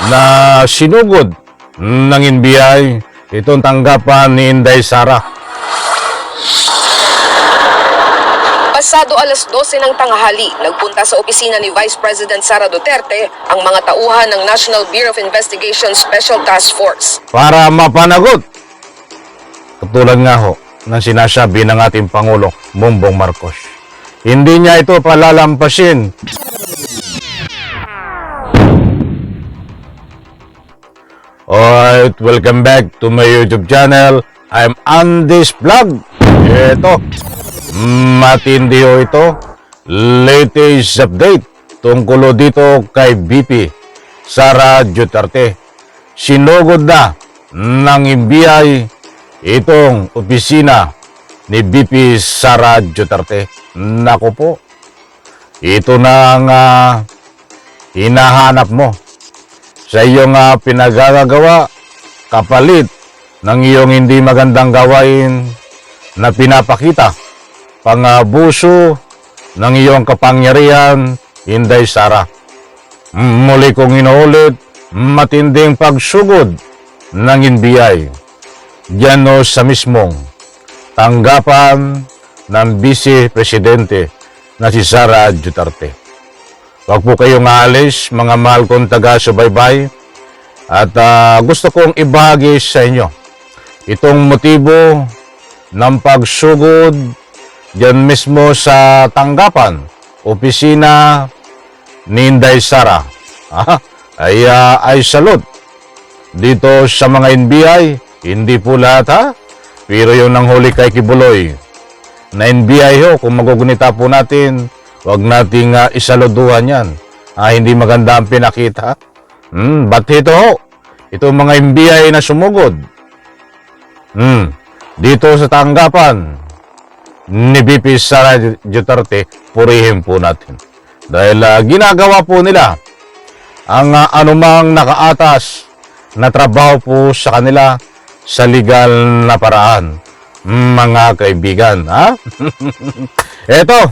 na sinugod ng NBI itong tanggapan ni Inday Sara. Pasado alas 12 ng tanghali, nagpunta sa opisina ni Vice President Sara Duterte ang mga tauhan ng National Bureau of Investigation Special Task Force. Para mapanagot, katulad nga ho ng sinasabi ng ating Pangulo Bongbong Marcos. Hindi niya ito palalampasin. Alright, welcome back to my YouTube channel. I'm Andy's Vlog. Ito, matindi ho ito. Latest update tungkol dito kay VP Sara Duterte. Sinugod na ng NBI itong opisina ni VP Sara Duterte. Naku po, ito na ang hinahanap mo sa iyong pinagagawa kapalit ng iyong hindi magandang gawain na pinapakita pang-abuso ng iyong kapangyarihan, Inday Sara. Muli kong inuulit, matinding pagsugod ng NBI diyan o sa mismong tanggapan ng Vice Presidente na si Sara Duterte. Huwag po kayong aalis, mga mahal kong taga-subaybay, at gusto kong ibahagi sa inyo itong motibo ng pagsugod diyan mismo sa tanggapan, opisina ni Inday Sara. Ay salute dito sa mga NBI. Hindi po lahat ha, pero yung nanghuli kay Kibuloy na NBI ho, kung magugunita po natin, huwag nating isaluduhan yan. Hindi maganda ang pinakita. Ba't ito ho? Itong mga NBI na sumugod dito sa tanggapan ni VP Sara Duterte, purihin po natin. Dahil ginagawa po nila ang anumang nakaatas na trabaho po sa kanila sa legal na paraan, mga kaibigan. Eto,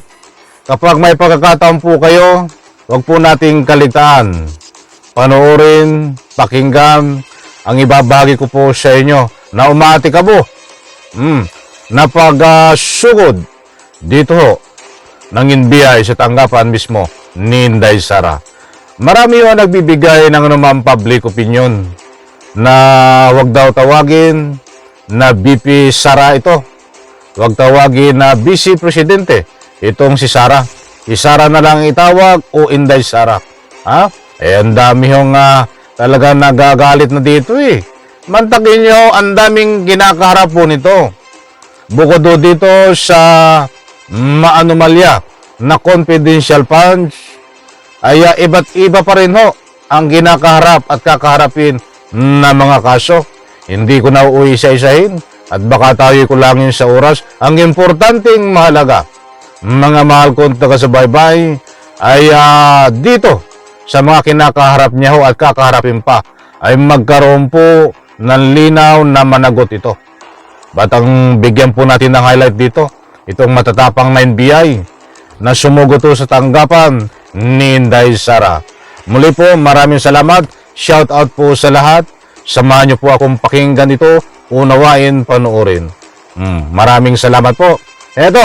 kapag may pagkakataon po kayo, huwag po nating kalitaan. Panoorin, pakinggan ang ibabagi ko po sa inyo na umatikabo na pagsugod dito ho ng NBI sa tanggapan mismo ni Inday Sara. Marami ho nagbibigay ng anumang public opinion na wag daw tawagin na VP Sara ito. Wag tawagin na Vice Presidente itong si Sara. Si Sara na lang itawag o Inday Sara. Ang dami hong talaga nagagalit na dito eh. Mantakin nyo, ang daming kinakaharap po nito. Bukod do dito sa maanomalya na confidential funds, ay iba't iba pa rin ho ang kinakaharap at kakaharapin na mga kaso. Hindi ko na uisa-isahin at baka tayo kulangin sa oras. Ang importanteng mahalaga, mga mahal kong taga-subaybay, ay dito sa mga kinakaharap niya ho at kakaharapin pa, ay magkaroon po ng linaw na managot ito. Batang bigyan po natin ng highlight dito, itong matatapang na NBI na sumugod sa tanggapan ni Inday Sara. Muli po, maraming salamat. Shout out po sa lahat. Samahan niyo po akong pakinggan ito, unawain, panoorin. Maraming salamat po. Eto.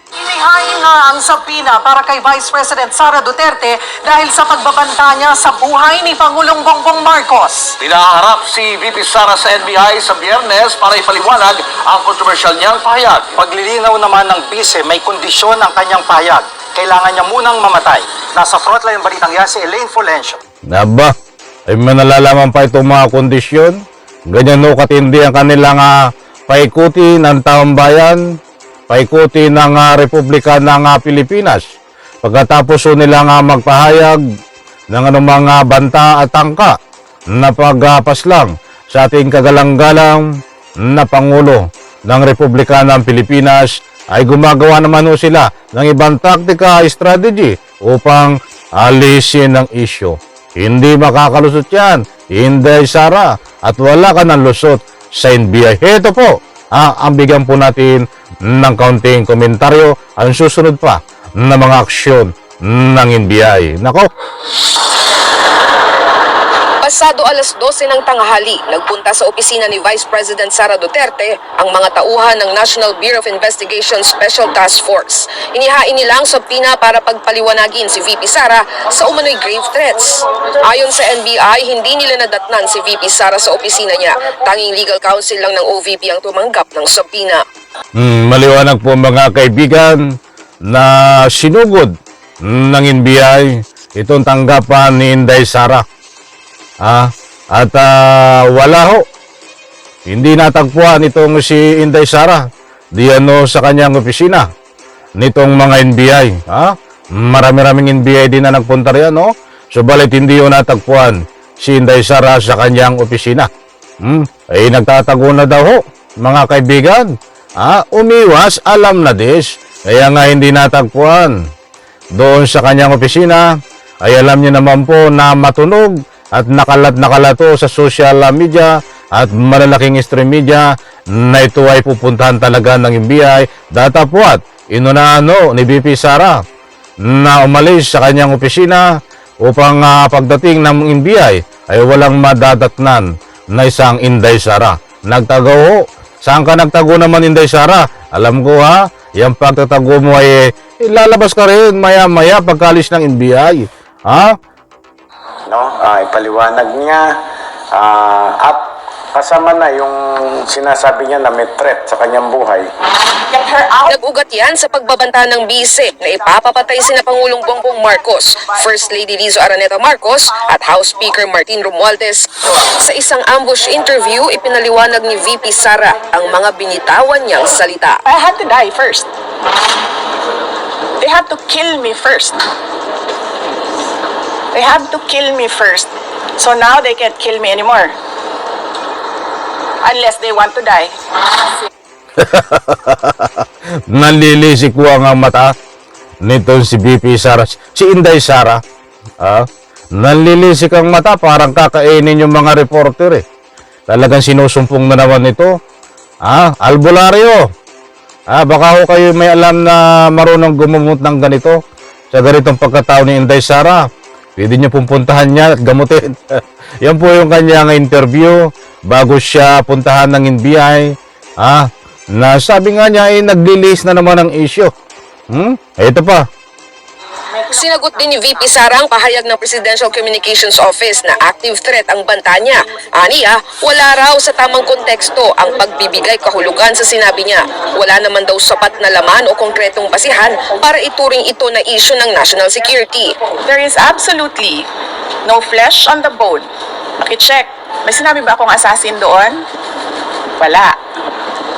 Inihain na ang sabina para kay Vice President Sara Duterte dahil sa pagbabanta niya sa buhay ni Pangulong Bongbong Marcos. Pinaharap si VP Sara sa NBI sa Biyernes para ipaliwanag ang kontrobersyal niyang pahayag. Paglilinaw naman ng bise, may kondisyon ang kanyang pahayag. Kailangan niya munang mamatay. Nasa frontline ng balitang yan si Elaine Fulgencio. Naba, ay manalalaman pa itong mga kondisyon. Ganyan no katindi ang kanilang paikuti ng taong bayan, paikuti ng Republika ng Pilipinas. Pagkatapos nilang magpahayag ng anumang banta at tangka na pagpaslang sa ating kagalang-galang na Pangulo ng Republika ng Pilipinas, ay gumagawa naman sila ng ibang taktika, strategy upang alisin ang isyo. Hindi makakalusot yan, Inday Sara, at wala ka ng lusot sa NBI. Ito po, ang bigyan po natin ng kaunting komentaryo ang susunod pa na mga aksyon ng NBI. Nako, Pasado alas 12 ng tanghali, nagpunta sa opisina ni Vice President Sara Duterte ang mga tauhan ng National Bureau of Investigation Special Task Force. Inihain nila ang subpoena para pagpaliwanagin si VP Sara sa umano'y grave threats. Ayon sa NBI, hindi nila nadatnan si VP Sara sa opisina niya. Tanging legal counsel lang ng OVP ang tumanggap ng subpoena. Maliwanag po mga kaibigan na sinugod ng NBI itong tanggapan ni Inday Sara. At wala ho. Hindi natagpuan itong si Inday Sara diyan sa kanyang opisina nitong mga NBI. Marami-raming NBI din na nagpunta riyan, no? Subalit hindi ho natagpuan si Inday Sara sa kanyang opisina. Ay nagtatago na daw ho, mga kaibigan. Umiwas, alam na this. Kaya nga hindi natagpuan doon sa kanyang opisina. Ay alam niyo naman po na matunog at nakalato sa social media at malalaking stream media na ito ay pupuntahan talaga ng NBI. Datapwat, inunano ni VP Sara na umalis sa kanyang opisina upang pagdating ng NBI ay walang madadatnan na isang Inday Sara. Nagtago ho. Saan ka nagtago naman, Inday Sara? Alam ko yung pagtatago mo ay ilalabas ka rin maya-maya pagkalis ng NBI. Ipaliwanag niya at kasama na yung sinasabi niya na may threat sa kanyang buhay. Nag-ugat yan sa pagbabanta ng bise na ipapapatay sina Pangulong Bongbong Marcos, First Lady Lizo Araneta Marcos at House Speaker Martin Romualdez. Sa isang ambush interview, ipinaliwanag ni VP Sara ang mga binitawan niyang salita. I had to die first. They had to kill me first. They had to kill me first. So now they can't kill me anymore. Unless they want to die. Nalilisik ko ang mata nitong si VP Sara, si Inday Sara. Nalilisik ang mata, parang kakainin yung mga reporter Talagang sinusumpong na naman ito. Albularyo. Baka ho kayo may alam na marunong gumumot ng ganito sa ganitong pagkatao ni Inday Sara. Pwede niyo pupuntahan niya at gamutin. Yan po yung kanyang interview bago siya puntahan ng NBI. Na sabi nga niya ay naglilis na naman ang issue. Ito pa. Sinagot din ni VP Sara ang pahayag ng Presidential Communications Office na active threat ang banta niya. Aniya, wala raw sa tamang konteksto ang pagbibigay kahulugan sa sinabi niya. Wala naman daw sapat na laman o konkretong basihan para ituring ito na issue ng national security. There is absolutely no flesh on the bone. Pakicheck. May sinabi ba akong assassin doon? Wala.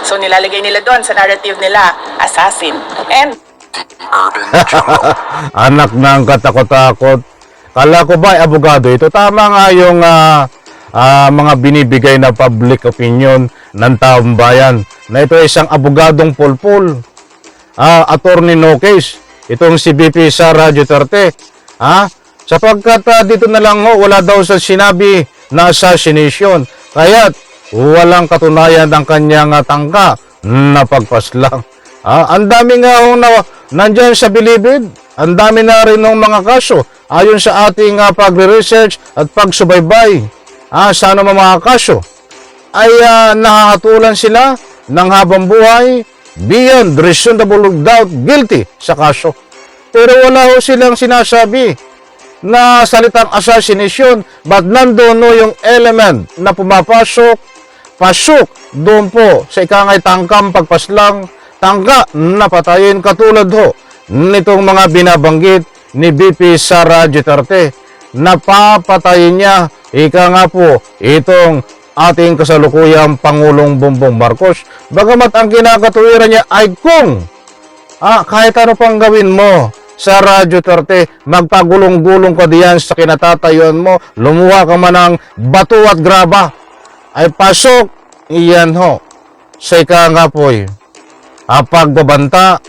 So nilalagay nila doon sa narrative nila, assassin. And Anak ng katakot-takot. Kala ko ba abogado ito? Tama nga yung mga binibigay na public opinion ng taong bayan na ito ay isang abogadong pulpul. Attorney no case. Itong si VP Sara Duterte. Sapagkat dito na lang wala daw sa sinabi na assassination. Kaya't walang katunayan ng kanyang tangka na pagpaslang. Ang dami nga nandyan sa bilibid. Ang dami na rin ng mga kaso. Ayon sa ating pagre-research at pagsubaybay sa anumang mga kaso, ay nakakatulan sila ng habang buhay beyond reasonable doubt guilty sa kaso. Pero wala ho silang sinasabi na salitang assassination, but nandun yung element na pasok doon po sa ikangay tangkang pagpaslang, tangka na patayin katulad ho nitong mga binabanggit ni VP Sara Duterte na papatayin niya nga po itong ating kasalukuyang Pangulong Bongbong Marcos. Bagamat ang kinakatuwiran niya ay kung kahit ano pang gawin mo, Sara Duterte, magpagulong-gulong ka diyan sa kinatatayuan mo, lumuha ka man ng bato at graba, ay pasok iyan ho sa nga po pagbabanta,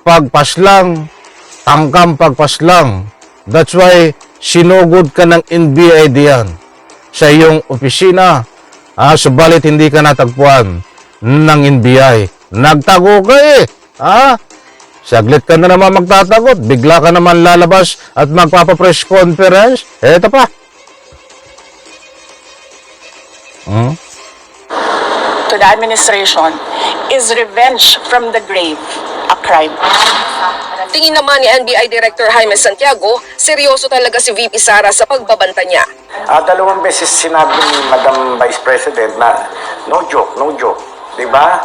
pagpaslang, tangkang pagpaslang. That's why sinugod ka ng NBI diyan sa iyong opisina. Subalit hindi ka natagpuan ng NBI. Nagtago ka Saglit ka na naman magtatagot, bigla ka naman lalabas at magpapa-press conference. Eto pa. to the administration, is revenge from the grave a crime? Tingin naman ni NBI Director Jaime Santiago, seryoso talaga si VP Sara sa pagbabanta niya. Dalawang beses sinabi ni Madam Vice President na no joke, no joke. Diba?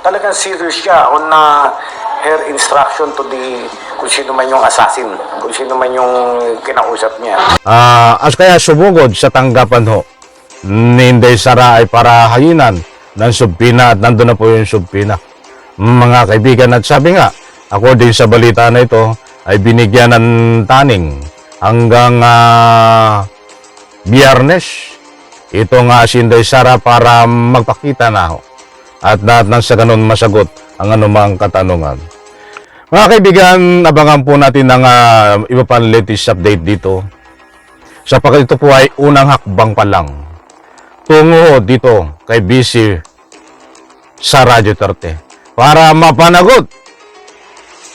Talagang serious siya on her instruction to the kung sino man yung assassin, kung sino man yung kinausap niya. As kaya sumugod sa tanggapan ho ni Inday Sara ay para hayinan ng subpina at nandun na po yung subpina. Mga kaibigan, at sabi nga, according sa balita na ito, ay binigyan ng taning hanggang Biyernes. Ito nga si Inday Sara para magpakita na ho. At nang sa ganun masagot ang anumang katanungan. Mga kaibigan, abangan po natin ang iba pang latest update dito. Sapagkat ito po ay unang hakbang pa lang tungo dito kay VP Sara Duterte para mapanagot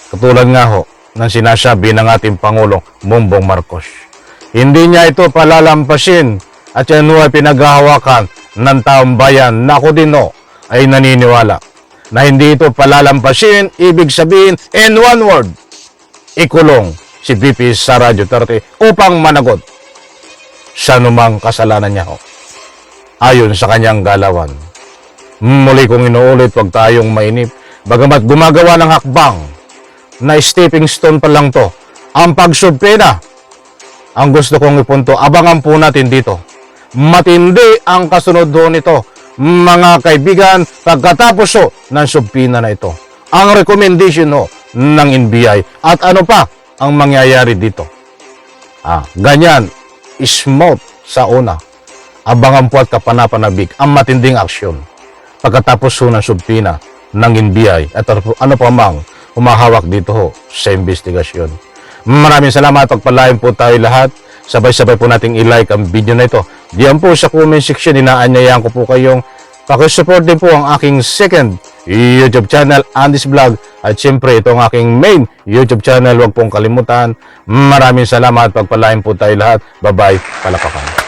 katulad nga ho ng sinasabi ng ating Pangulong Bongbong Marcos. Hindi niya ito palalampasin at yan ho ay pinaghahawakan ng taong bayan na ako din ho ay naniniwala na hindi ito palalampasin, ibig sabihin in one word, ikulong si VP Sara Duterte upang managot sa anumang kasalanan niya ho. Ayon sa kanyang galawan. Muli kong inuulit, huwag tayong mainip. Bagamat gumagawa ng hakbang na stepping stone pa lang to, ang pagsubpina, ang gusto kong ipunto, abangan po natin dito. Matindi ang kasunod doon ito, mga kaibigan, pagkatapos ho ng subpina na ito. Ang recommendation ho ng NBI at ano pa ang mangyayari dito. Ganyan, smooth sa una. Abangan po at kapanapanabik ang matinding aksyon pagkatapos ho ng subpina ng NBI at ano pa mang humahawak dito ho sa investigasyon. Maraming salamat, pagpalain po tayo lahat. Sabay-sabay po nating i-like ang video na ito. Diyan po sa comment section, inaanyayahan ko po kayong pakisupport din po ang aking second YouTube channel, Andy's Vlog. At siyempre, ito ang aking main YouTube channel. Huwag pong kalimutan. Maraming salamat, pagpalain po tayo lahat. Bye-bye, palapakan.